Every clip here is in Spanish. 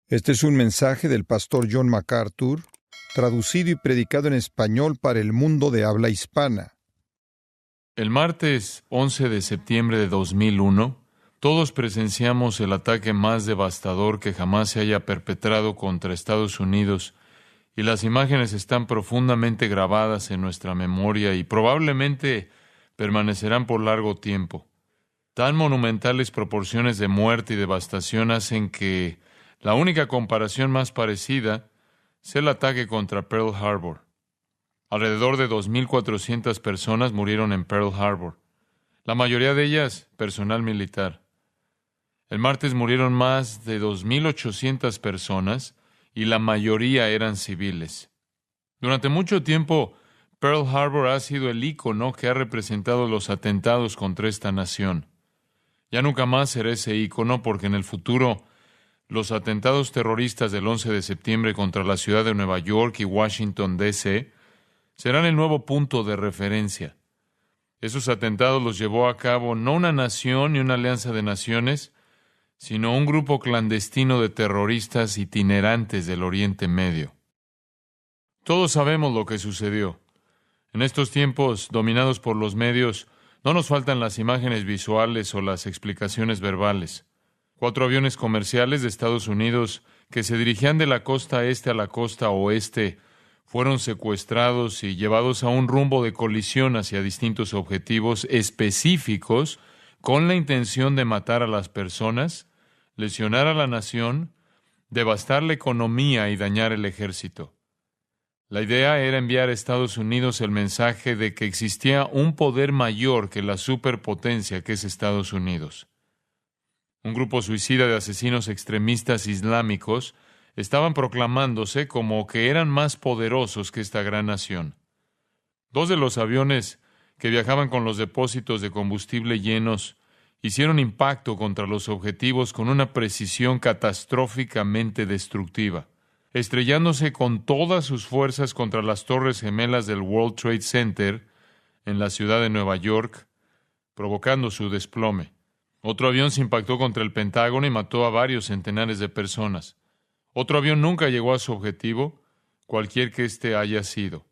Este es un mensaje del pastor John MacArthur, traducido y predicado en español para el mundo de habla hispana. El martes 11 de septiembre de 2001, todos presenciamos el ataque más devastador que jamás se haya perpetrado contra Estados Unidos, y las imágenes están profundamente grabadas en nuestra memoria y probablemente permanecerán por largo tiempo. Tan monumentales proporciones de muerte y devastación hacen que la única comparación más parecida sea el ataque contra Pearl Harbor. Alrededor de 2.400 personas murieron en Pearl Harbor, la mayoría de ellas personal militar. El martes murieron más de 2.800 personas y la mayoría eran civiles. Durante mucho tiempo, Pearl Harbor ha sido el ícono que ha representado los atentados contra esta nación. Ya nunca más será ese ícono porque en el futuro los atentados terroristas del 11 de septiembre contra la ciudad de Nueva York y Washington, D.C., serán el nuevo punto de referencia. Esos atentados los llevó a cabo no una nación ni una alianza de naciones, sino un grupo clandestino de terroristas itinerantes del Oriente Medio. Todos sabemos lo que sucedió. En estos tiempos dominados por los medios, no nos faltan las imágenes visuales o las explicaciones verbales. 4 aviones comerciales de Estados Unidos que se dirigían de la costa este a la costa oeste fueron secuestrados y llevados a un rumbo de colisión hacia distintos objetivos específicos con la intención de matar a las personas, lesionar a la nación, devastar la economía y dañar el ejército. La idea era enviar a Estados Unidos el mensaje de que existía un poder mayor que la superpotencia que es Estados Unidos. Un grupo suicida de asesinos extremistas islámicos estaban proclamándose como que eran más poderosos que esta gran nación. 2 de los aviones que viajaban con los depósitos de combustible llenos hicieron impacto contra los objetivos con una precisión catastróficamente destructiva, estrellándose con todas sus fuerzas contra las torres gemelas del World Trade Center en la ciudad de Nueva York, provocando su desplome. Otro avión se impactó contra el Pentágono y mató a varios centenares de personas. Otro avión nunca llegó a su objetivo, cualquier que éste haya sido.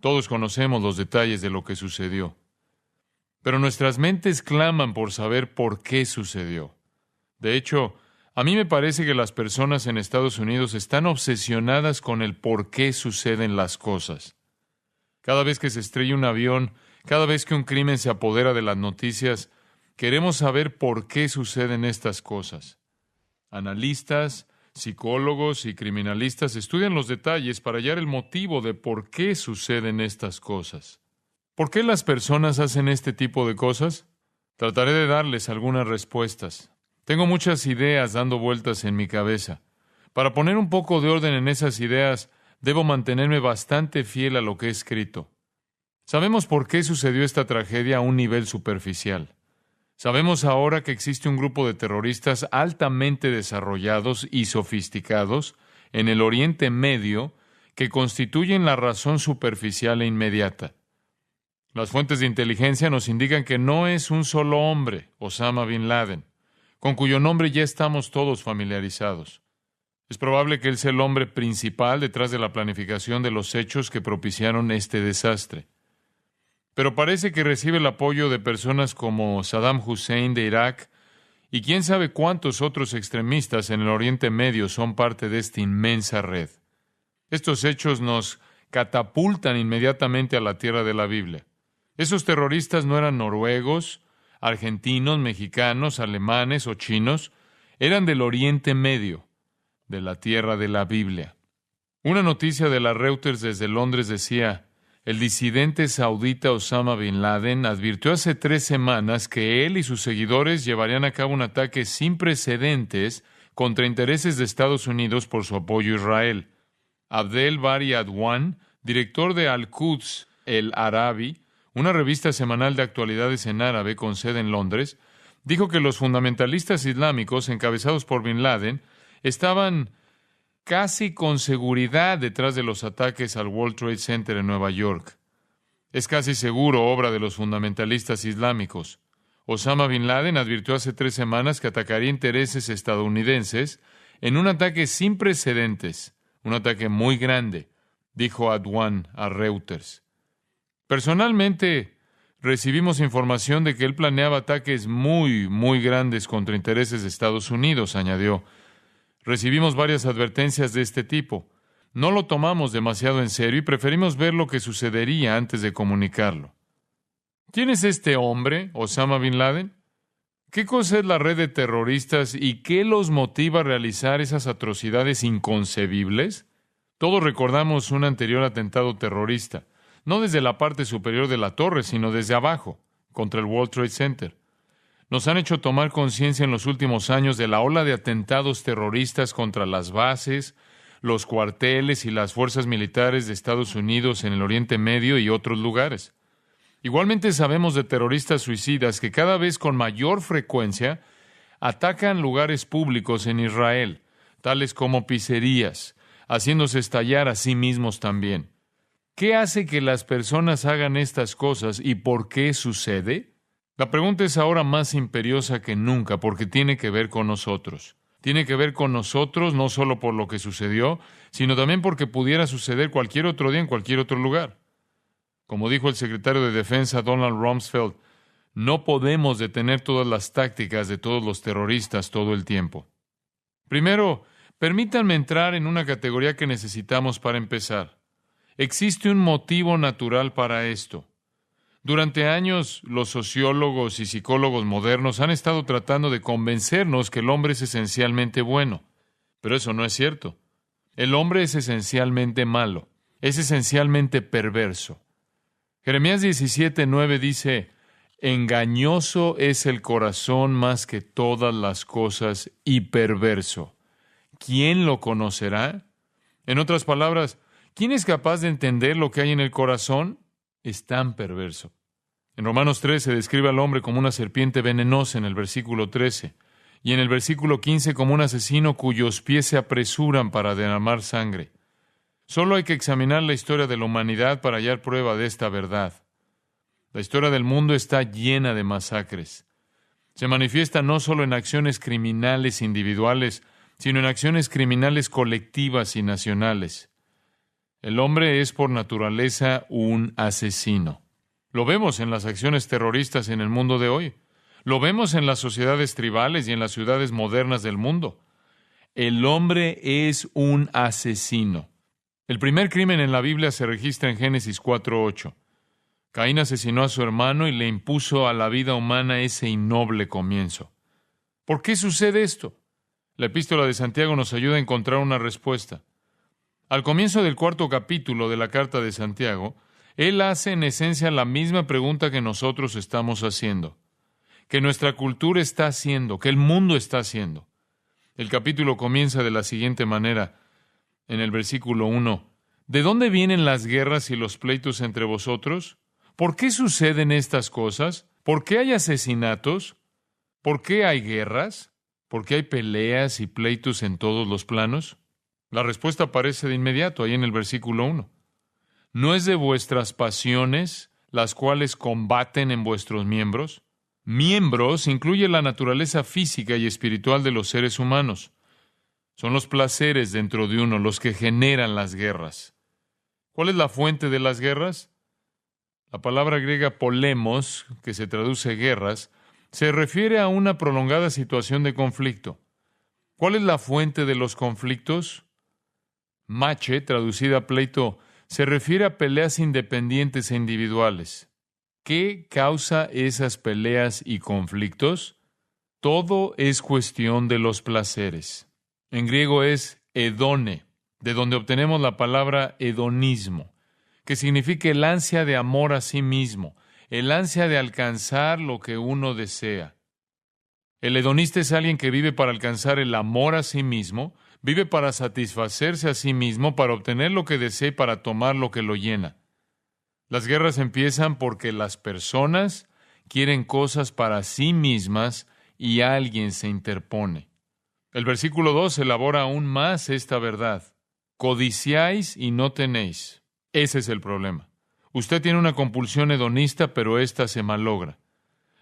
Todos conocemos los detalles de lo que sucedió. Pero nuestras mentes claman por saber por qué sucedió. De hecho, a mí me parece que las personas en Estados Unidos están obsesionadas con el por qué suceden las cosas. Cada vez que se estrella un avión, cada vez que un crimen se apodera de las noticias, queremos saber por qué suceden estas cosas. Analistas, psicólogos y criminalistas estudian los detalles para hallar el motivo de por qué suceden estas cosas. ¿Por qué las personas hacen este tipo de cosas? Trataré de darles algunas respuestas. Tengo muchas ideas dando vueltas en mi cabeza. Para poner un poco de orden en esas ideas, debo mantenerme bastante fiel a lo que he escrito. Sabemos por qué sucedió esta tragedia a un nivel superficial. Sabemos ahora que existe un grupo de terroristas altamente desarrollados y sofisticados en el Oriente Medio que constituyen la razón superficial e inmediata. Las fuentes de inteligencia nos indican que no es un solo hombre, Osama Bin Laden, con cuyo nombre ya estamos todos familiarizados. Es probable que él sea el hombre principal detrás de la planificación de los hechos que propiciaron este desastre. Pero parece que recibe el apoyo de personas como Saddam Hussein de Irak y quién sabe cuántos otros extremistas en el Oriente Medio son parte de esta inmensa red. Estos hechos nos catapultan inmediatamente a la tierra de la Biblia. Esos terroristas no eran noruegos, argentinos, mexicanos, alemanes o chinos, eran del Oriente Medio, de la tierra de la Biblia. Una noticia de la Reuters desde Londres decía: el disidente saudita Osama Bin Laden advirtió hace 3 semanas que él y sus seguidores llevarían a cabo un ataque sin precedentes contra intereses de Estados Unidos por su apoyo a Israel. Abdel Bari Adwan, director de Al-Quds El Arabi, una revista semanal de actualidades en árabe con sede en Londres, dijo que los fundamentalistas islámicos encabezados por Bin Laden estaban casi con seguridad detrás de los ataques al World Trade Center en Nueva York. Es casi seguro obra de los fundamentalistas islámicos. Osama Bin Laden advirtió hace 3 semanas que atacaría intereses estadounidenses en un ataque sin precedentes, un ataque muy grande, dijo Adwan a Reuters. Personalmente, recibimos información de que él planeaba ataques muy grandes contra intereses de Estados Unidos, añadió. Recibimos varias advertencias de este tipo. No lo tomamos demasiado en serio y preferimos ver lo que sucedería antes de comunicarlo. ¿Quién es este hombre, Osama Bin Laden? ¿Qué cosa es la red de terroristas y qué los motiva a realizar esas atrocidades inconcebibles? Todos recordamos un anterior atentado terrorista, no desde la parte superior de la torre, sino desde abajo, contra el World Trade Center. Nos han hecho tomar conciencia en los últimos años de la ola de atentados terroristas contra las bases, los cuarteles y las fuerzas militares de Estados Unidos en el Oriente Medio y otros lugares. Igualmente sabemos de terroristas suicidas que cada vez con mayor frecuencia atacan lugares públicos en Israel, tales como pizzerías, haciéndose estallar a sí mismos también. ¿Qué hace que las personas hagan estas cosas y por qué sucede? La pregunta es ahora más imperiosa que nunca porque tiene que ver con nosotros. Tiene que ver con nosotros no solo por lo que sucedió, sino también porque pudiera suceder cualquier otro día en cualquier otro lugar. Como dijo el secretario de Defensa Donald Rumsfeld, no podemos detener todas las tácticas de todos los terroristas todo el tiempo. Primero, permítanme entrar en una categoría que necesitamos para empezar. Existe un motivo natural para esto. Durante años, los sociólogos y psicólogos modernos han estado tratando de convencernos que el hombre es esencialmente bueno. Pero eso no es cierto. El hombre es esencialmente malo. Es esencialmente perverso. Jeremías 17:9 dice, engañoso es el corazón más que todas las cosas y perverso. ¿Quién lo conocerá? En otras palabras, ¿quién es capaz de entender lo que hay en el corazón? Es tan perverso. En Romanos 3 se describe al hombre como una serpiente venenosa en el versículo 13, y en el versículo 15 como un asesino cuyos pies se apresuran para derramar sangre. Solo hay que examinar la historia de la humanidad para hallar prueba de esta verdad. La historia del mundo está llena de masacres. Se manifiesta no solo en acciones criminales individuales, sino en acciones criminales colectivas y nacionales. El hombre es por naturaleza un asesino. Lo vemos en las acciones terroristas en el mundo de hoy. Lo vemos en las sociedades tribales y en las ciudades modernas del mundo. El hombre es un asesino. El primer crimen en la Biblia se registra en Génesis 4:8. Caín asesinó a su hermano y le impuso a la vida humana ese innoble comienzo. ¿Por qué sucede esto? La epístola de Santiago nos ayuda a encontrar una respuesta. Al comienzo del 4º capítulo de la carta de Santiago, él hace en esencia la misma pregunta que nosotros estamos haciendo, que nuestra cultura está haciendo, que el mundo está haciendo. El capítulo comienza de la siguiente manera, en el versículo 1. ¿De dónde vienen las guerras y los pleitos entre vosotros? ¿Por qué suceden estas cosas? ¿Por qué hay asesinatos? ¿Por qué hay guerras? ¿Por qué hay peleas y pleitos en todos los planos? La respuesta aparece de inmediato ahí en el versículo 1. ¿No es de vuestras pasiones las cuales combaten en vuestros miembros? Miembros incluye la naturaleza física y espiritual de los seres humanos. Son los placeres dentro de uno los que generan las guerras. ¿Cuál es la fuente de las guerras? La palabra griega polemos, que se traduce guerras, se refiere a una prolongada situación de conflicto. ¿Cuál es la fuente de los conflictos? Mache, traducida pleito, se refiere a peleas independientes e individuales. ¿Qué causa esas peleas y conflictos? Todo es cuestión de los placeres. En griego es hedone, de donde obtenemos la palabra hedonismo, que significa el ansia de amor a sí mismo, el ansia de alcanzar lo que uno desea. El hedonista es alguien que vive para alcanzar el amor a sí mismo, vive para satisfacerse a sí mismo, para obtener lo que desea y para tomar lo que lo llena. Las guerras empiezan porque las personas quieren cosas para sí mismas y alguien se interpone. El versículo 2 elabora aún más esta verdad. Codiciáis y no tenéis. Ese es el problema. Usted tiene una compulsión hedonista, pero ésta se malogra.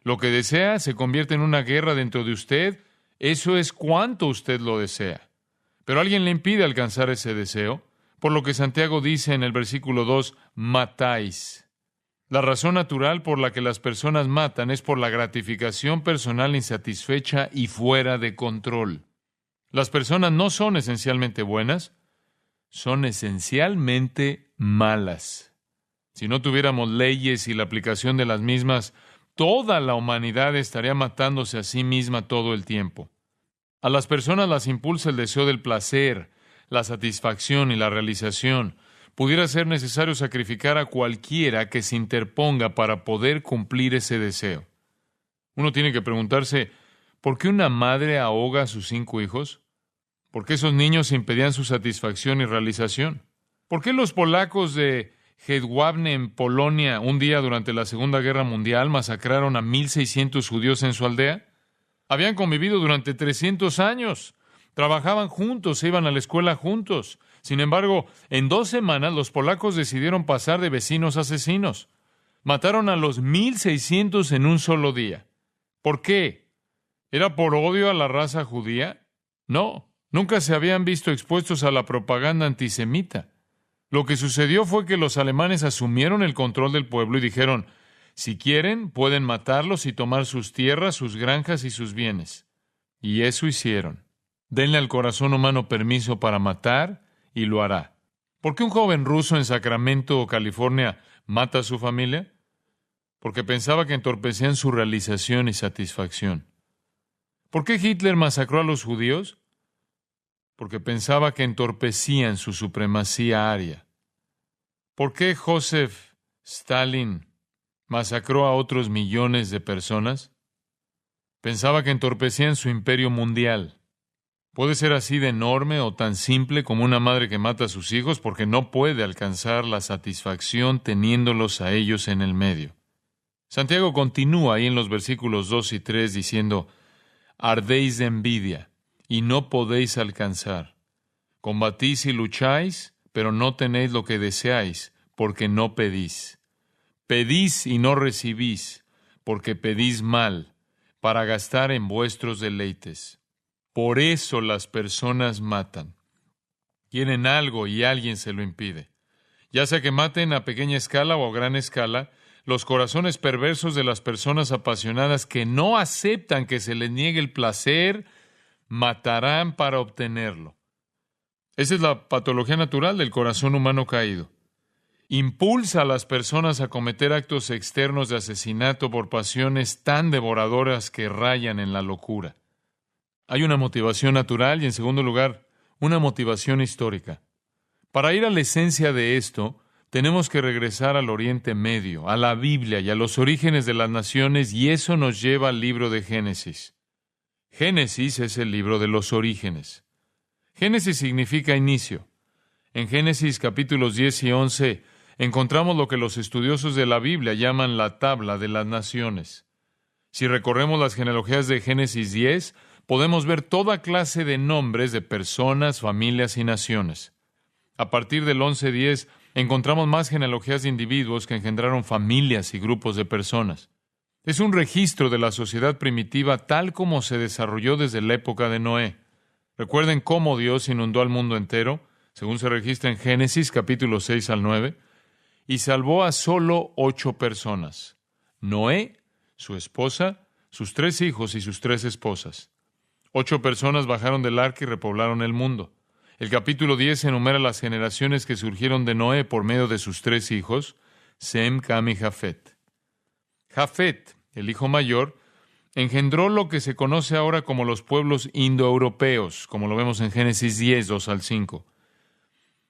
Lo que desea se convierte en una guerra dentro de usted. Eso es cuanto usted lo desea. Pero alguien le impide alcanzar ese deseo, por lo que Santiago dice en el versículo 2, matáis. La razón natural por la que las personas matan es por la gratificación personal insatisfecha y fuera de control. Las personas no son esencialmente buenas, son esencialmente malas. Si no tuviéramos leyes y la aplicación de las mismas, toda la humanidad estaría matándose a sí misma todo el tiempo. A las personas las impulsa el deseo del placer, la satisfacción y la realización. Pudiera ser necesario sacrificar a cualquiera que se interponga para poder cumplir ese deseo. Uno tiene que preguntarse, ¿por qué una madre ahoga a sus 5 hijos? ¿Por qué esos niños impedían su satisfacción y realización? ¿Por qué los polacos de Jedwabne en Polonia un día durante la Segunda Guerra Mundial masacraron a 1,600 judíos en su aldea? Habían convivido durante 300 años, trabajaban juntos, se iban a la escuela juntos. Sin embargo, en 2 semanas los polacos decidieron pasar de vecinos a asesinos. Mataron a los 1,600 en un solo día. ¿Por qué? ¿Era por odio a la raza judía? No, nunca se habían visto expuestos a la propaganda antisemita. Lo que sucedió fue que los alemanes asumieron el control del pueblo y dijeron, si quieren, pueden matarlos y tomar sus tierras, sus granjas y sus bienes. Y eso hicieron. Denle al corazón humano permiso para matar y lo hará. ¿Por qué un joven ruso en Sacramento, California, mata a su familia? Porque pensaba que entorpecían su realización y satisfacción. ¿Por qué Hitler masacró a los judíos? Porque pensaba que entorpecían su supremacía aria. ¿Por qué Joseph Stalin masacró a otros millones de personas? Pensaba que entorpecían su imperio mundial. Puede ser así de enorme o tan simple como una madre que mata a sus hijos porque no puede alcanzar la satisfacción teniéndolos a ellos en el medio. Santiago continúa ahí en los versículos 2 y 3 diciendo, ardéis de envidia y no podéis alcanzar. Combatís y lucháis, pero no tenéis lo que deseáis, porque no pedís. Pedís y no recibís, porque pedís mal, para gastar en vuestros deleites. Por eso las personas matan. Quieren algo y alguien se lo impide. Ya sea que maten a pequeña escala o a gran escala, los corazones perversos de las personas apasionadas que no aceptan que se les niegue el placer, matarán para obtenerlo. Esa es la patología natural del corazón humano caído. Impulsa a las personas a cometer actos externos de asesinato por pasiones tan devoradoras que rayan en la locura. Hay una motivación natural y, en segundo lugar, una motivación histórica. Para ir a la esencia de esto, tenemos que regresar al Oriente Medio, a la Biblia y a los orígenes de las naciones, y eso nos lleva al libro de Génesis. Génesis es el libro de los orígenes. Génesis significa inicio. En Génesis capítulos 10 y 11 encontramos lo que los estudiosos de la Biblia llaman la tabla de las naciones. Si recorremos las genealogías de Génesis 10, podemos ver toda clase de nombres de personas, familias y naciones. A partir del 11:10 encontramos más genealogías de individuos que engendraron familias y grupos de personas. Es un registro de la sociedad primitiva tal como se desarrolló desde la época de Noé. Recuerden cómo Dios inundó al mundo entero, según se registra en Génesis capítulos 6 al 9, y salvó a solo 8 personas: Noé, su esposa, sus 3 hijos y sus 3 esposas. 8 personas bajaron del arca y repoblaron el mundo. El capítulo 10 enumera las generaciones que surgieron de Noé por medio de sus 3 hijos, Sem, Cam y Jafet. Jafet, el hijo mayor, engendró lo que se conoce ahora como los pueblos indoeuropeos, como lo vemos en Génesis 10, 2 al 5.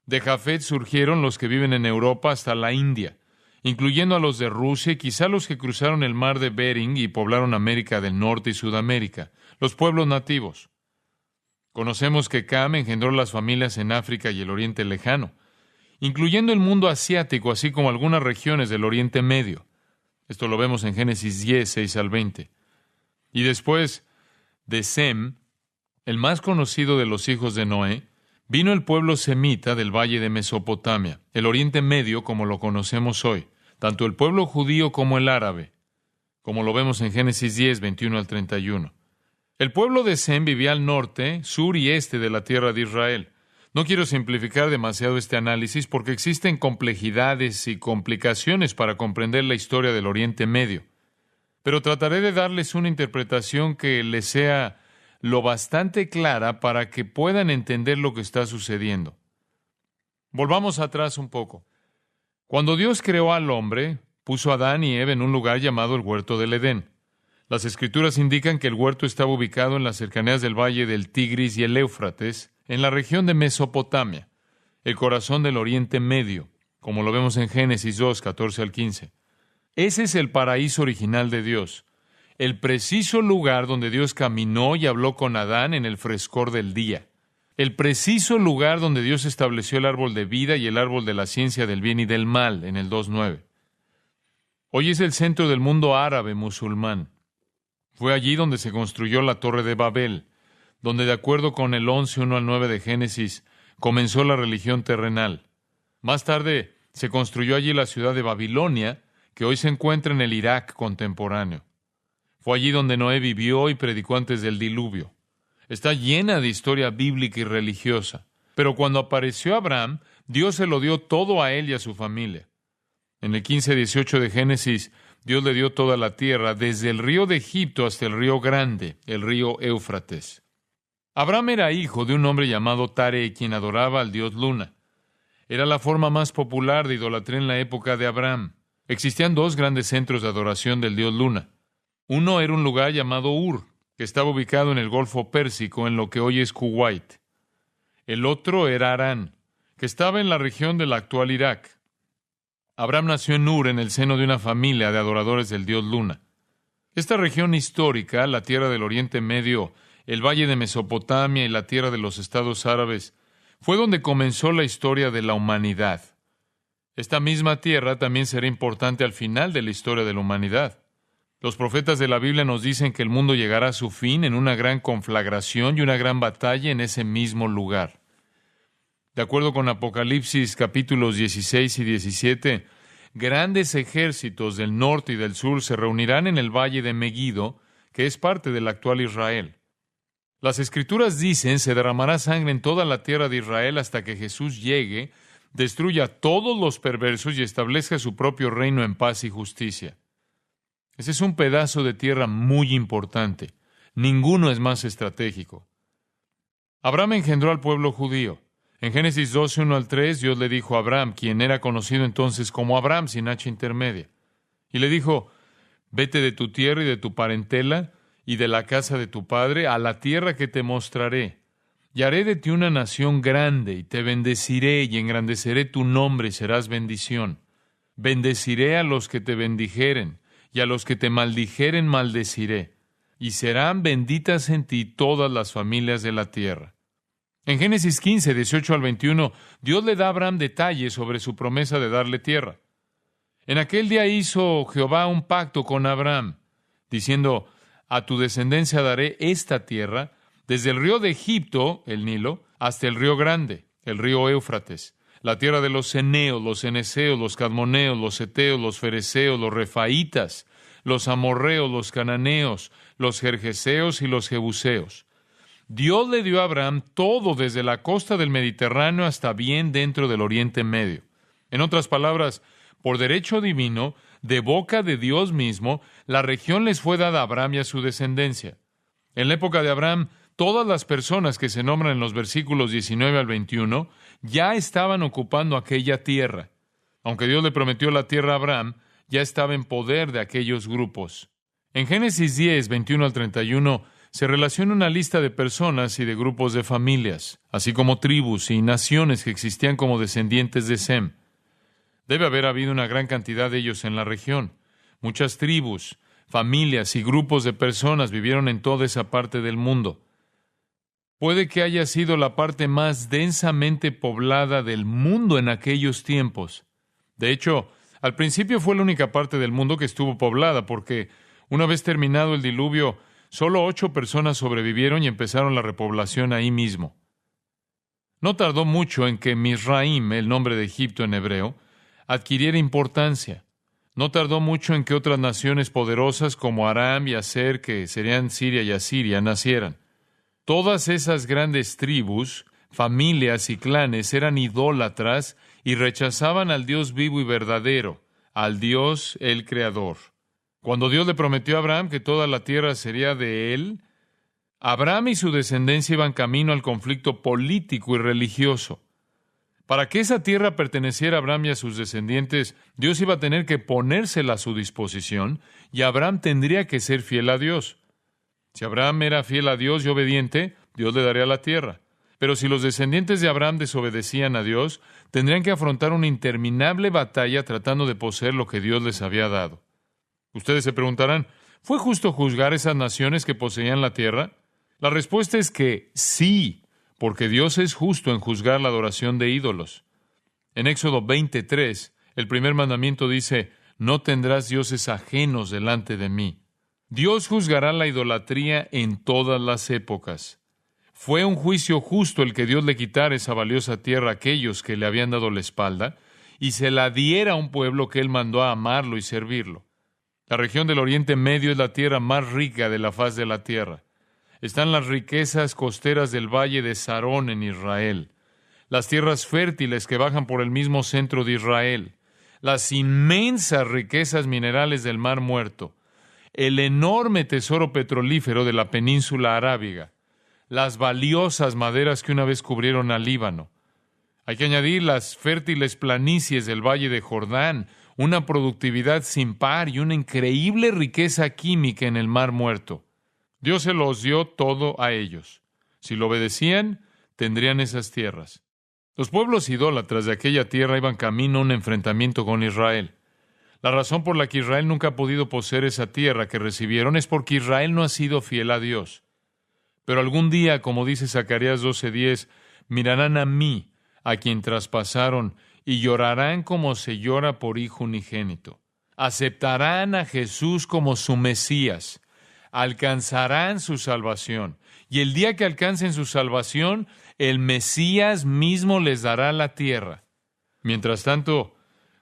De Jafet surgieron los que viven en Europa hasta la India, incluyendo a los de Rusia y quizá los que cruzaron el mar de Bering y poblaron América del Norte y Sudamérica, los pueblos nativos. Conocemos que Cam engendró las familias en África y el Oriente Lejano, incluyendo el mundo asiático, así como algunas regiones del Oriente Medio. Esto lo vemos en Génesis 10, 6 al 20. Y después de Sem, el más conocido de los hijos de Noé, vino el pueblo semita del valle de Mesopotamia, el Oriente Medio como lo conocemos hoy, tanto el pueblo judío como el árabe, como lo vemos en Génesis 10, 21 al 31. El pueblo de Sem vivía al norte, sur y este de la tierra de Israel. No quiero simplificar demasiado este análisis porque existen complejidades y complicaciones para comprender la historia del Oriente Medio, pero trataré de darles una interpretación que les sea lo bastante clara para que puedan entender lo que está sucediendo. Volvamos atrás un poco. Cuando Dios creó al hombre, puso a Adán y Eva en un lugar llamado el Huerto del Edén. Las Escrituras indican que el huerto estaba ubicado en las cercanías del valle del Tigris y el Éufrates, en la región de Mesopotamia, el corazón del Oriente Medio, como lo vemos en Génesis 2, 14 al 15. Ese es el paraíso original de Dios, el preciso lugar donde Dios caminó y habló con Adán en el frescor del día, el preciso lugar donde Dios estableció el árbol de vida y el árbol de la ciencia del bien y del mal, en el 2:9. Hoy es el centro del mundo árabe musulmán. Fue allí donde se construyó la Torre de Babel, donde de acuerdo con el 11, 1 al 9 de Génesis, comenzó la religión terrenal. Más tarde se construyó allí la ciudad de Babilonia, que hoy se encuentra en el Irak contemporáneo. Fue allí donde Noé vivió y predicó antes del diluvio. Está llena de historia bíblica y religiosa. Pero cuando apareció Abraham, Dios se lo dio todo a él y a su familia. En el 15:18 de Génesis, Dios le dio toda la tierra, desde el río de Egipto hasta el río Grande, el río Éufrates. Abraham era hijo de un hombre llamado Tare, quien adoraba al dios Luna. Era la forma más popular de idolatría en la época de Abraham. Existían dos grandes centros de adoración del dios Luna. Uno era un lugar llamado Ur, que estaba ubicado en el Golfo Pérsico, en lo que hoy es Kuwait. El otro era Harán, que estaba en la región del actual Irak. Abraham nació en Ur, en el seno de una familia de adoradores del dios Luna. Esta región histórica, la tierra del Oriente Medio, el valle de Mesopotamia y la tierra de los estados árabes, fue donde comenzó la historia de la humanidad. Esta misma tierra también será importante al final de la historia de la humanidad. Los profetas de la Biblia nos dicen que el mundo llegará a su fin en una gran conflagración y una gran batalla en ese mismo lugar. De acuerdo con Apocalipsis capítulos 16 y 17, grandes ejércitos del norte y del sur se reunirán en el valle de Megiddo, que es parte del actual Israel. Las Escrituras dicen, se derramará sangre en toda la tierra de Israel hasta que Jesús llegue, destruya a todos los perversos y establezca su propio reino en paz y justicia. Ese es un pedazo de tierra muy importante. Ninguno es más estratégico. Abraham engendró al pueblo judío. En Génesis 12, 1 al 3, Dios le dijo a Abraham, quien era conocido entonces como Abraham sin H intermedia, y le dijo, vete de tu tierra y de tu parentela y de la casa de tu padre a la tierra que te mostraré, y haré de ti una nación grande, y te bendeciré y engrandeceré tu nombre y serás bendición. Bendeciré a los que te bendijeren, y a los que te maldijeren maldeciré, y serán benditas en ti todas las familias de la tierra. En Génesis 15, 18 al 21, Dios le da a Abraham detalles sobre su promesa de darle tierra. En aquel día hizo Jehová un pacto con Abraham, diciendo, a tu descendencia daré esta tierra, desde el río de Egipto, el Nilo, hasta el río Grande, el río Éufrates, la tierra de los ceneos, los ceneseos, los cadmoneos, los heteos, los fereceos, los refaitas, los amorreos, los cananeos, los gergeseos y los jebuseos. Dios le dio a Abraham todo desde la costa del Mediterráneo hasta bien dentro del Oriente Medio. En otras palabras, por derecho divino, de boca de Dios mismo, la región les fue dada a Abraham y a su descendencia. En la época de Abraham, todas las personas que se nombran en los versículos 19 al 21 ya estaban ocupando aquella tierra. Aunque Dios le prometió la tierra a Abraham, ya estaba en poder de aquellos grupos. En Génesis 10, 21 al 31, se relaciona una lista de personas y de grupos de familias, así como tribus y naciones que existían como descendientes de Sem. Debe haber habido una gran cantidad de ellos en la región. Muchas tribus, familias y grupos de personas vivieron en toda esa parte del mundo. Puede que haya sido la parte más densamente poblada del mundo en aquellos tiempos. De hecho, al principio fue la única parte del mundo que estuvo poblada, porque una vez terminado el diluvio, solo 8 personas sobrevivieron y empezaron la repoblación ahí mismo. No tardó mucho en que Misraim, el nombre de Egipto en hebreo, adquiriera importancia. No tardó mucho en que otras naciones poderosas como Aram y Aser, que serían Siria y Asiria, nacieran. Todas esas grandes tribus, familias y clanes eran idólatras y rechazaban al Dios vivo y verdadero, al Dios el Creador. Cuando Dios le prometió a Abraham que toda la tierra sería de él, Abraham y su descendencia iban camino al conflicto político y religioso. Para que esa tierra perteneciera a Abraham y a sus descendientes, Dios iba a tener que ponérsela a su disposición y Abraham tendría que ser fiel a Dios. Si Abraham era fiel a Dios y obediente, Dios le daría la tierra. Pero si los descendientes de Abraham desobedecían a Dios, tendrían que afrontar una interminable batalla tratando de poseer lo que Dios les había dado. Ustedes se preguntarán, ¿fue justo juzgar a esas naciones que poseían la tierra? La respuesta es que sí, porque Dios es justo en juzgar la adoración de ídolos. En Éxodo 23, el primer mandamiento dice, no tendrás dioses ajenos delante de mí. Dios juzgará la idolatría en todas las épocas. Fue un juicio justo el que Dios le quitara esa valiosa tierra a aquellos que le habían dado la espalda y se la diera a un pueblo que Él mandó a amarlo y servirlo. La región del Oriente Medio es la tierra más rica de la faz de la tierra. Están las riquezas costeras del valle de Sarón en Israel, las tierras fértiles que bajan por el mismo centro de Israel, las inmensas riquezas minerales del Mar Muerto, el enorme tesoro petrolífero de la península arábiga, las valiosas maderas que una vez cubrieron al Líbano. Hay que añadir las fértiles planicies del Valle de Jordán, una productividad sin par y una increíble riqueza química en el Mar Muerto. Dios se los dio todo a ellos. Si lo obedecían, tendrían esas tierras. Los pueblos idólatras de aquella tierra iban camino a un enfrentamiento con Israel. La razón por la que Israel nunca ha podido poseer esa tierra que recibieron es porque Israel no ha sido fiel a Dios. Pero algún día, como dice Zacarías 12:10, mirarán a mí, a quien traspasaron, y llorarán como se llora por hijo unigénito. Aceptarán a Jesús como su Mesías. Alcanzarán su salvación. Y el día que alcancen su salvación, el Mesías mismo les dará la tierra. Mientras tanto,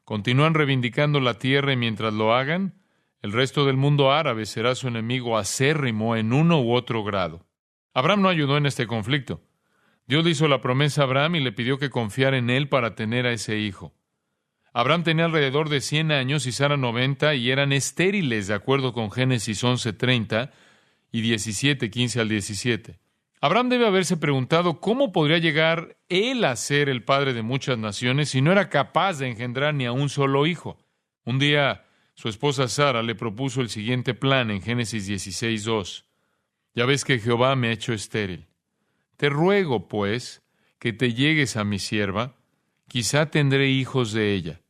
continúan reivindicando la tierra y mientras lo hagan, el resto del mundo árabe será su enemigo acérrimo en uno u otro grado. Abraham no ayudó en este conflicto. Dios le hizo la promesa a Abraham y le pidió que confiara en él para tener a ese hijo. Abraham tenía alrededor de 100 años y Sara 90 y eran estériles, de acuerdo con Génesis 11:30 y 17:15 al 17. Abraham debe haberse preguntado cómo podría llegar él a ser el padre de muchas naciones si no era capaz de engendrar ni a un solo hijo. Un día, su esposa Sara le propuso el siguiente plan en Génesis 16:2. Ya ves que Jehová me ha hecho estéril. Te ruego, pues, que te llegues a mi sierva, quizá tendré hijos de ella.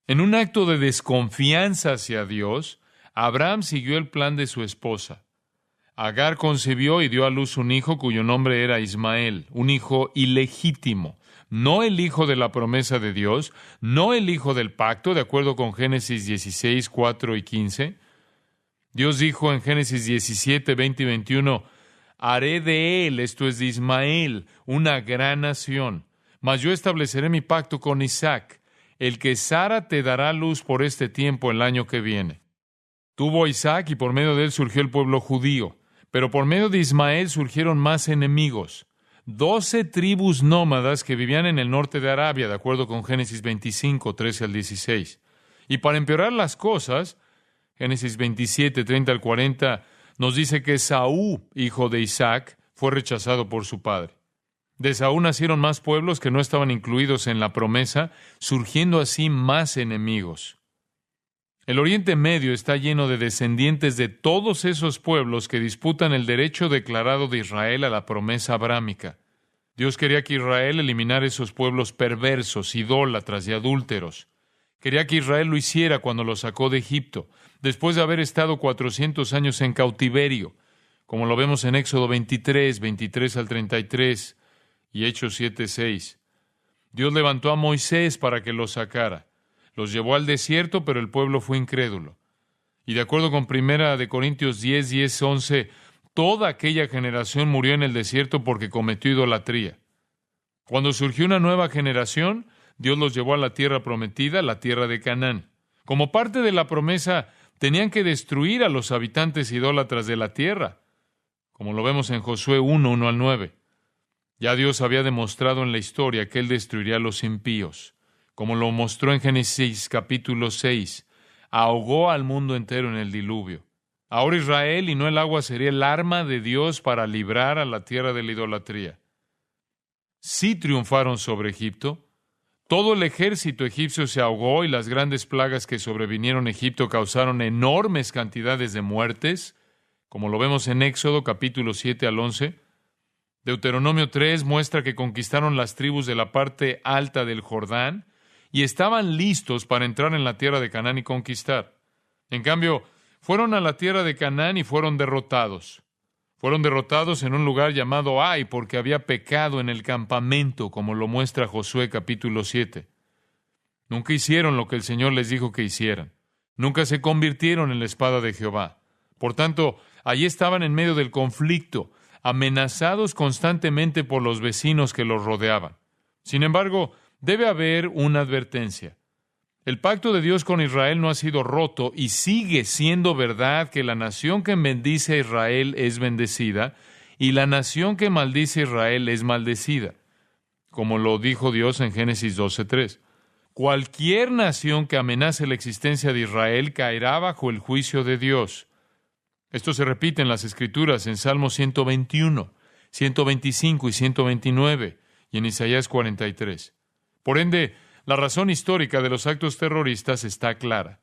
En un acto de desconfianza hacia Dios, Abraham siguió el plan de su esposa. Agar concibió y dio a luz un hijo cuyo nombre era Ismael, un hijo ilegítimo, no el hijo de la promesa de Dios, no el hijo del pacto, de acuerdo con Génesis 16, 4 y 15. Dios dijo en Génesis 17, 20 y 21, haré de él, esto es de Ismael, una gran nación, mas yo estableceré mi pacto con Isaac, el que Sara te dará luz por este tiempo el año que viene. Tuvo a Isaac y por medio de él surgió el pueblo judío, pero por medio de Ismael surgieron más enemigos. 12 tribus nómadas que vivían en el norte de Arabia, de acuerdo con Génesis 25, 13 al 16. Y para empeorar las cosas, Génesis 27, 30 al 40, nos dice que Esaú, hijo de Isaac, fue rechazado por su padre. De Esaú nacieron más pueblos que no estaban incluidos en la promesa, surgiendo así más enemigos. El Oriente Medio está lleno de descendientes de todos esos pueblos que disputan el derecho declarado de Israel a la promesa abrámica. Dios quería que Israel eliminara esos pueblos perversos, idólatras y adúlteros. Quería que Israel lo hiciera cuando lo sacó de Egipto, después de haber estado 400 años en cautiverio, como lo vemos en Éxodo 23, 23 al 33 y Hechos 7, 6. Dios levantó a Moisés para que los sacara. Los llevó al desierto, pero el pueblo fue incrédulo. Y de acuerdo con 1 Corintios 10, 10, 11, toda aquella generación murió en el desierto porque cometió idolatría. Cuando surgió una nueva generación, Dios los llevó a la tierra prometida, la tierra de Canaán. Como parte de la promesa, tenían que destruir a los habitantes idólatras de la tierra, como lo vemos en Josué 1, 1 al 9. Ya Dios había demostrado en la historia que Él destruiría a los impíos, como lo mostró en Génesis capítulo 6. Ahogó al mundo entero en el diluvio. Ahora Israel y no el agua sería el arma de Dios para librar a la tierra de la idolatría. Sí triunfaron sobre Egipto. Todo el ejército egipcio se ahogó y las grandes plagas que sobrevinieron a Egipto causaron enormes cantidades de muertes, como lo vemos en Éxodo capítulo 7 al 11. Deuteronomio 3 muestra que conquistaron las tribus de la parte alta del Jordán y estaban listos para entrar en la tierra de Canaán y conquistar. En cambio, fueron a la tierra de Canaán y fueron derrotados. Fueron derrotados en un lugar llamado Ai porque había pecado en el campamento, como lo muestra Josué capítulo 7. Nunca hicieron lo que el Señor les dijo que hicieran. Nunca se convirtieron en la espada de Jehová. Por tanto, allí estaban en medio del conflicto, amenazados constantemente por los vecinos que los rodeaban. Sin embargo, debe haber una advertencia. El pacto de Dios con Israel no ha sido roto y sigue siendo verdad que la nación que bendice a Israel es bendecida y la nación que maldice a Israel es maldecida, como lo dijo Dios en Génesis 12:3. Cualquier nación que amenace la existencia de Israel caerá bajo el juicio de Dios. Esto se repite en las Escrituras en Salmos 121, 125 y 129 y en Isaías 43. Por ende, la razón histórica de los actos terroristas está clara.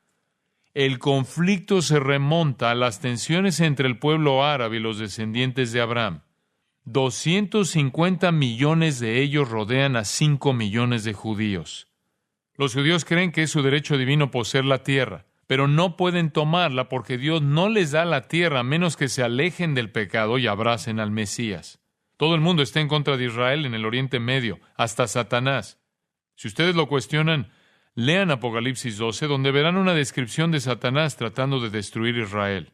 El conflicto se remonta a las tensiones entre el pueblo árabe y los descendientes de Abraham. 250 millones de ellos rodean a 5 millones de judíos. Los judíos creen que es su derecho divino poseer la tierra, pero no pueden tomarla porque Dios no les da la tierra a menos que se alejen del pecado y abracen al Mesías. Todo el mundo está en contra de Israel en el Oriente Medio, hasta Satanás. Si ustedes lo cuestionan, lean Apocalipsis 12, donde verán una descripción de Satanás tratando de destruir Israel.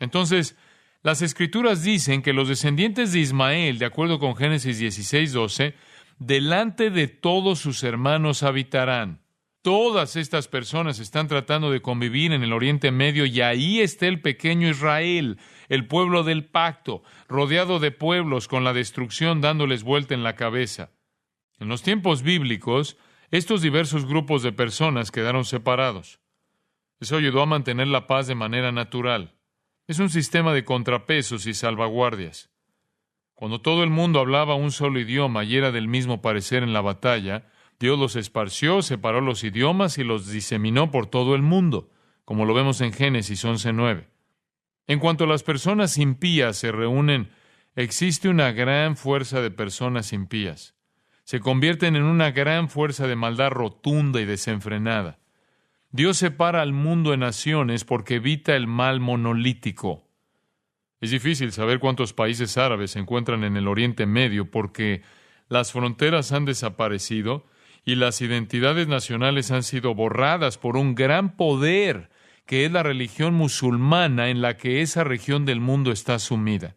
Entonces, las Escrituras dicen que los descendientes de Ismael, de acuerdo con Génesis 16:12, delante de todos sus hermanos habitarán. Todas estas personas están tratando de convivir en el Oriente Medio y ahí está el pequeño Israel, el pueblo del pacto, rodeado de pueblos con la destrucción dándoles vuelta en la cabeza. En los tiempos bíblicos, estos diversos grupos de personas quedaron separados. Eso ayudó a mantener la paz de manera natural. Es un sistema de contrapesos y salvaguardias. Cuando todo el mundo hablaba un solo idioma y era del mismo parecer en la batalla, Dios los esparció, separó los idiomas y los diseminó por todo el mundo, como lo vemos en Génesis 11:9. En cuanto a las personas impías se reúnen, existe una gran fuerza de personas impías. Se convierten en una gran fuerza de maldad rotunda y desenfrenada. Dios separa al mundo en naciones porque evita el mal monolítico. Es difícil saber cuántos países árabes se encuentran en el Oriente Medio porque las fronteras han desaparecido y las identidades nacionales han sido borradas por un gran poder que es la religión musulmana en la que esa región del mundo está sumida.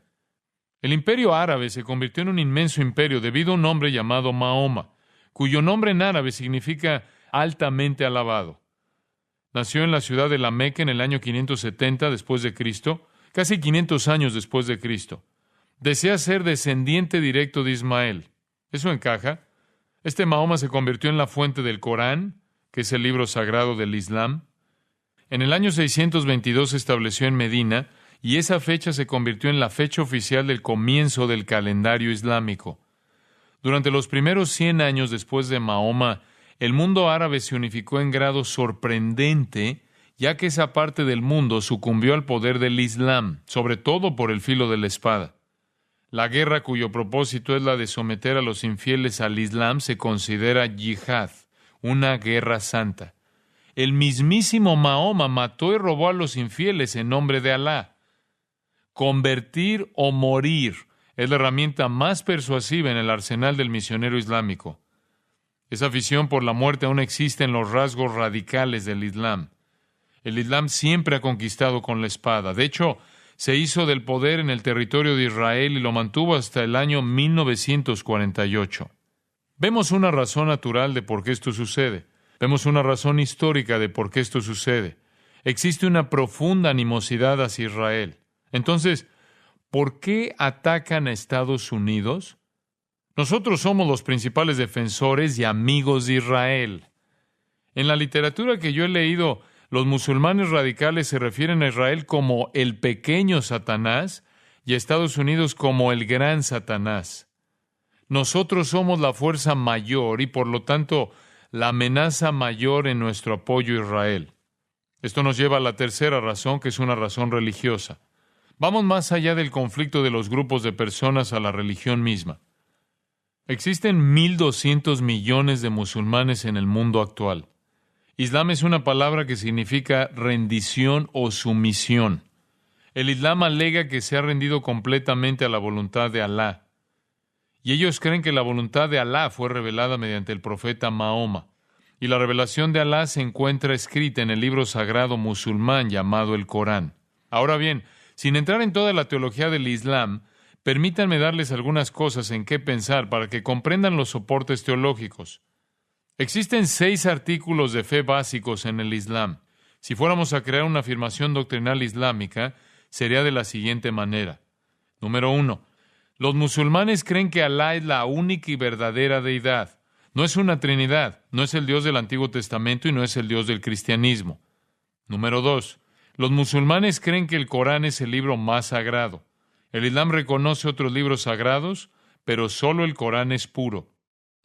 El imperio árabe se convirtió en un inmenso imperio debido a un hombre llamado Mahoma, cuyo nombre en árabe significa altamente alabado. Nació en la ciudad de la Meca en el año 570 después de Cristo, casi 500 años después de Cristo. Desea ser descendiente directo de Ismael. ¿Eso encaja? Este Mahoma se convirtió en la fuente del Corán, que es el libro sagrado del Islam. En el año 622 se estableció en Medina, y esa fecha se convirtió en la fecha oficial del comienzo del calendario islámico. Durante los primeros 100 años después de Mahoma, el mundo árabe se unificó en grado sorprendente, ya que esa parte del mundo sucumbió al poder del Islam, sobre todo por el filo de la espada. La guerra cuyo propósito es la de someter a los infieles al Islam se considera yihad, una guerra santa. El mismísimo Mahoma mató y robó a los infieles en nombre de Alá. Convertir o morir es la herramienta más persuasiva en el arsenal del misionero islámico. Esa afición por la muerte aún existe en los rasgos radicales del Islam. El Islam siempre ha conquistado con la espada. De hecho, se hizo del poder en el territorio de Israel y lo mantuvo hasta el año 1948. Vemos una razón natural de por qué esto sucede. Vemos una razón histórica de por qué esto sucede. Existe una profunda animosidad hacia Israel. Entonces, ¿por qué atacan a Estados Unidos? Nosotros somos los principales defensores y amigos de Israel. En la literatura que yo he leído, los musulmanes radicales se refieren a Israel como el pequeño Satanás y a Estados Unidos como el gran Satanás. Nosotros somos la fuerza mayor y, por lo tanto, la amenaza mayor en nuestro apoyo a Israel. Esto nos lleva a la tercera razón, que es una razón religiosa. Vamos más allá del conflicto de los grupos de personas a la religión misma. Existen 1.200 millones de musulmanes en el mundo actual. Islam es una palabra que significa rendición o sumisión. El Islam alega que se ha rendido completamente a la voluntad de Alá. Y ellos creen que la voluntad de Alá fue revelada mediante el profeta Mahoma. Y la revelación de Alá se encuentra escrita en el libro sagrado musulmán llamado el Corán. Ahora bien, sin entrar en toda la teología del Islam, permítanme darles algunas cosas en qué pensar para que comprendan los soportes teológicos. Existen 6 artículos de fe básicos en el Islam. Si fuéramos a crear una afirmación doctrinal islámica, sería de la siguiente manera. Número 1. Los musulmanes creen que Alá es la única y verdadera deidad. No es una trinidad, no es el Dios del Antiguo Testamento y no es el Dios del cristianismo. Número 2. Los musulmanes creen que el Corán es el libro más sagrado. El Islam reconoce otros libros sagrados, pero solo el Corán es puro.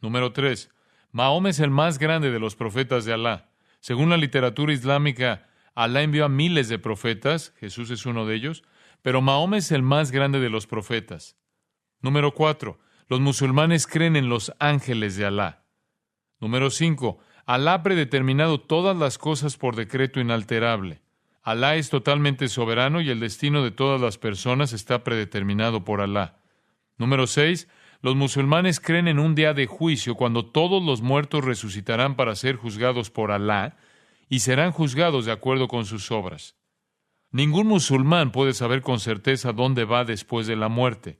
Número 3. Mahoma es el más grande de los profetas de Alá. Según la literatura islámica, Alá envió a miles de profetas, Jesús es uno de ellos, pero Mahoma es el más grande de los profetas. Número 4. Los musulmanes creen en los ángeles de Alá. Número 5. Alá ha predeterminado todas las cosas por decreto inalterable. Alá es totalmente soberano y el destino de todas las personas está predeterminado por Alá. Número 6. Los musulmanes creen en un día de juicio cuando todos los muertos resucitarán para ser juzgados por Alá y serán juzgados de acuerdo con sus obras. Ningún musulmán puede saber con certeza dónde va después de la muerte.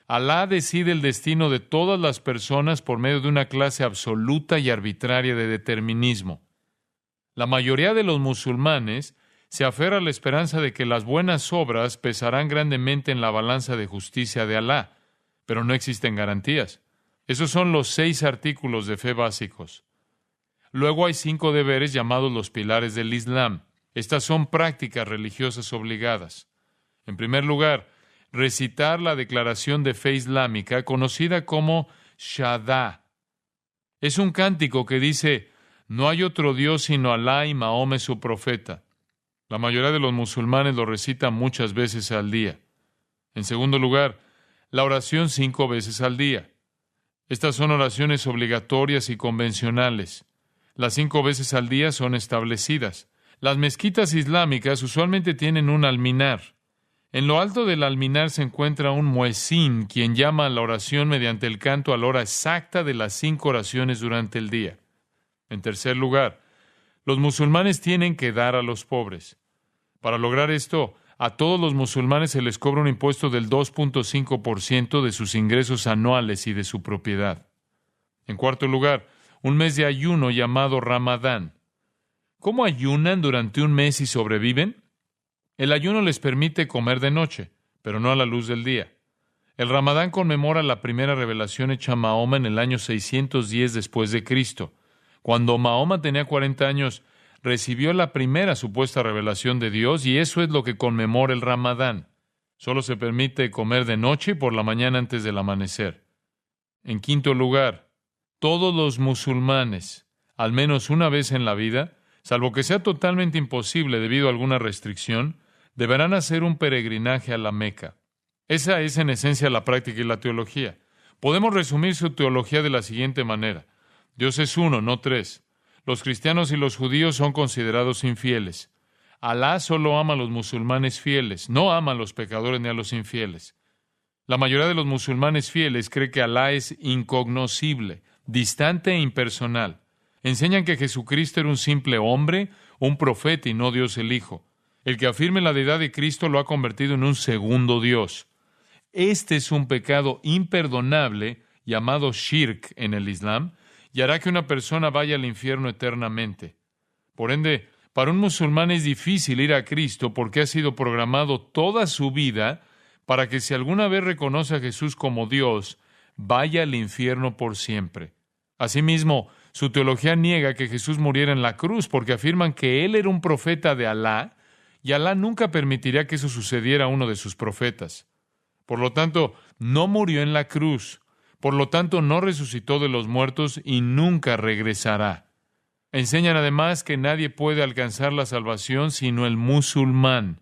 Alá decide el destino de todas las personas por medio de una clase absoluta y arbitraria de determinismo. La mayoría de los musulmanes se aferra a la esperanza de que las buenas obras pesarán grandemente en la balanza de justicia de Alá, pero no existen garantías. Esos son los 6 artículos de fe básicos. Luego hay 5 deberes llamados los pilares del Islam. Estas son prácticas religiosas obligadas. En primer lugar, recitar la declaración de fe islámica conocida como Shahada. Es un cántico que dice: no hay otro Dios sino Alá y Mahoma es su profeta. La mayoría de los musulmanes lo recitan muchas veces al día. En segundo lugar, la oración 5 veces al día. Estas son oraciones obligatorias y convencionales. Las 5 veces al día son establecidas. Las mezquitas islámicas usualmente tienen un alminar. En lo alto del alminar se encuentra un muezín, quien llama a la oración mediante el canto a la hora exacta de las 5 oraciones durante el día. En tercer lugar, los musulmanes tienen que dar a los pobres. Para lograr esto, a todos los musulmanes se les cobra un impuesto del 2.5% de sus ingresos anuales y de su propiedad. En cuarto lugar, un mes de ayuno llamado Ramadán. ¿Cómo ayunan durante un mes y sobreviven? El ayuno les permite comer de noche, pero no a la luz del día. El Ramadán conmemora la primera revelación hecha a Mahoma en el año 610 después de Cristo. Cuando Mahoma tenía 40 años, recibió la primera supuesta revelación de Dios y eso es lo que conmemora el Ramadán. Solo se permite comer de noche y por la mañana antes del amanecer. En quinto lugar, todos los musulmanes, al menos una vez en la vida, salvo que sea totalmente imposible debido a alguna restricción, deberán hacer un peregrinaje a la Meca. Esa es en esencia la práctica y la teología. Podemos resumir su teología de la siguiente manera: Dios es uno, no 3. Los cristianos y los judíos son considerados infieles. Alá solo ama a los musulmanes fieles, no ama a los pecadores ni a los infieles. La mayoría de los musulmanes fieles cree que Alá es incognoscible, distante e impersonal. Enseñan que Jesucristo era un simple hombre, un profeta y no Dios el Hijo. El que afirme la deidad de Cristo lo ha convertido en un segundo Dios. Este es un pecado imperdonable llamado shirk en el Islam, y hará que una persona vaya al infierno eternamente. Por ende, para un musulmán es difícil ir a Cristo porque ha sido programado toda su vida para que si alguna vez reconoce a Jesús como Dios, vaya al infierno por siempre. Asimismo, su teología niega que Jesús muriera en la cruz porque afirman que Él era un profeta de Alá y Alá nunca permitiría que eso sucediera a uno de sus profetas. Por lo tanto, no murió en la cruz. Por lo tanto, no resucitó de los muertos y nunca regresará. Enseñan además que nadie puede alcanzar la salvación sino el musulmán,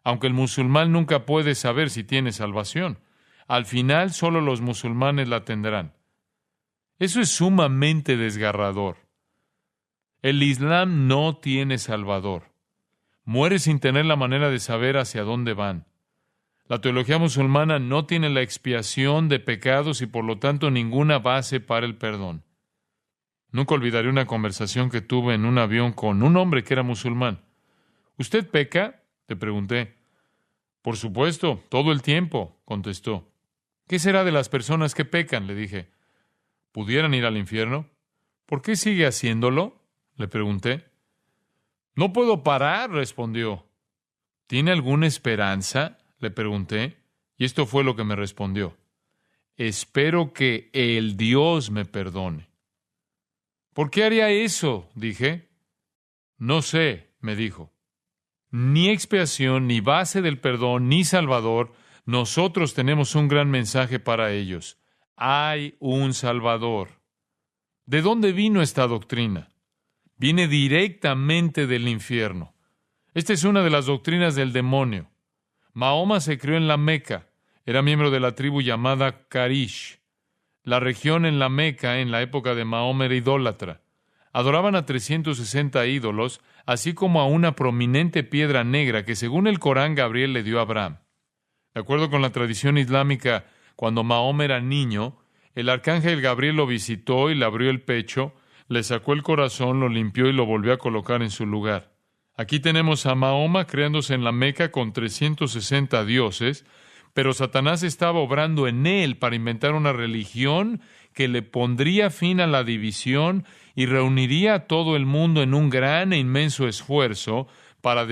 aunque el musulmán nunca puede saber si tiene salvación. Al final, solo los musulmanes la tendrán. Eso es sumamente desgarrador. El Islam no tiene salvador. Muere sin tener la manera de saber hacia dónde van. La teología musulmana no tiene la expiación de pecados y por lo tanto ninguna base para el perdón. Nunca olvidaré una conversación que tuve en un avión con un hombre que era musulmán. ¿Usted peca?, le pregunté. Por supuesto, todo el tiempo, contestó. ¿Qué será de las personas que pecan?, le dije. ¿Pudieran ir al infierno? ¿Por qué sigue haciéndolo?, le pregunté. No puedo parar, respondió. ¿Tiene alguna esperanza?, le pregunté. Y esto fue lo que me respondió. Espero que el Dios me perdone. ¿Por qué haría eso?, dije. No sé, me dijo. Ni expiación, ni base del perdón, ni Salvador. Nosotros tenemos un gran mensaje para ellos. Hay un Salvador. ¿De dónde vino esta doctrina? Viene directamente del infierno. Esta es una de las doctrinas del demonio. Mahoma se crió en la Meca. Era miembro de la tribu llamada Quraysh. La región en la Meca, en la época de Mahoma, era idólatra. Adoraban a 360 ídolos, así como a una prominente piedra negra que, según el Corán, Gabriel le dio a Abraham. De acuerdo con la tradición islámica, cuando Mahoma era niño, el arcángel Gabriel lo visitó y le abrió el pecho, le sacó el corazón, lo limpió y lo volvió a colocar en su lugar. Aquí tenemos a Mahoma creándose en la Meca con 360 dioses, pero Satanás estaba obrando en él para inventar una religión que le pondría fin a la división y reuniría a todo el mundo en un gran e inmenso esfuerzo para